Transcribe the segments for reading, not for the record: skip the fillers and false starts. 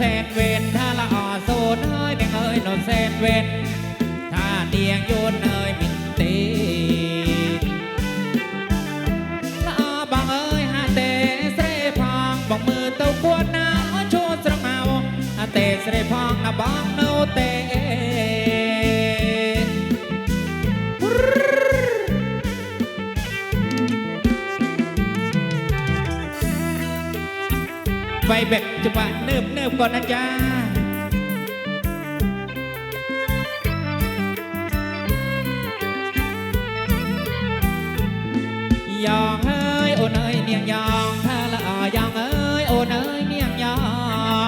แสนเวนถ้าละอ่อโซนเอ้ยเนียงเอ้ยโนแสนเวนถ้าเดียงโยนเอ้ยมินตีละอ่อบางเอ้ยฮาเตเสรพองบอกมือเต้ากวนนาโชว์สระเมาฮาเตเสรพองนะบองโนเตไปเบ็ดจังหวะเนิบก่อนนะจ๊ะยองเอ้ยโอนเอ้ยเนียงยองถ้าละยองเอ้ยโอนเอ้ยเนียงยอ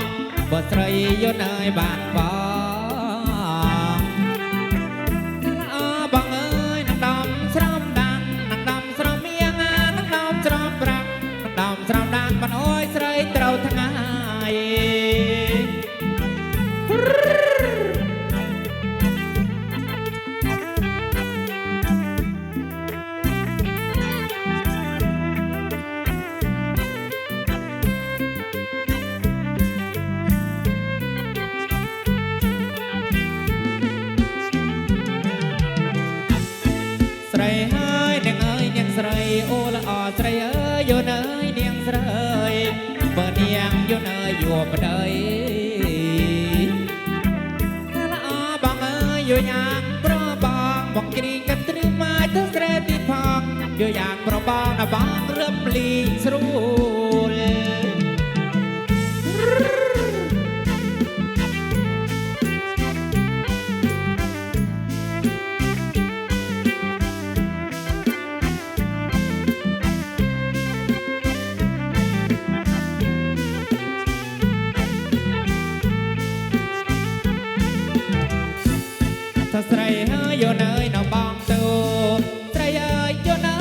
งบ่ใส่ยนเอ้ยบานบองบังเอ้ยนังดำสรามดังนังดำสรามเมียงนังดำสรามรักนังดำสรามดังมันโอ้ยใส่เต้าทั้งไงใส่เฮ้ยเนียงเอ้ยเนียงใส่โอละอ่อใส่เอ้ยโยนเอ้ยเนียงใส่เปิดเนียงโยนเอ้ยอยู่บนเอ้ยละอ่อบางเอ้ยอยู่อย่างเพราะบางบอกกรีกันตรึมมาทั้งเสด็จติดพองอยู่อย่างเพราะบางนะบางเริ่มลีสรูลถ้าใส่เฮ้ยโยนเอ้ยน้องบองเต้าใส่เอ้ยโยนเอ้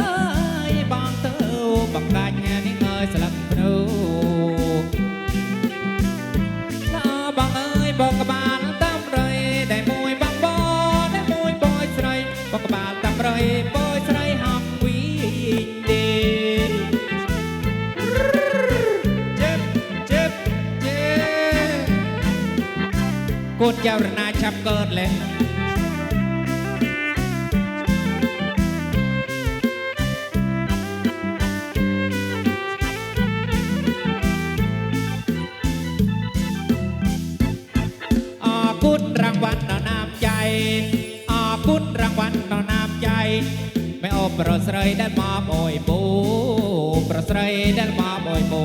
ยบองเต้าบักกาญนี่เอ้ยสลับพนูถ้าบองเอ้ยบอกกบาลตามไรได้มวยบางบอได้มวยบอยใส่บอกกบาลตามไรบอยใส่หักวีดีเจ็บกดยาวนาชับเกิดเลยกุดรางวัลต่อน้ำใจกุดรางวัลต่อน้ำใจไม่โอประเสริฐได้มาบ่อยปูประเสริฐได้มาบ่อยปู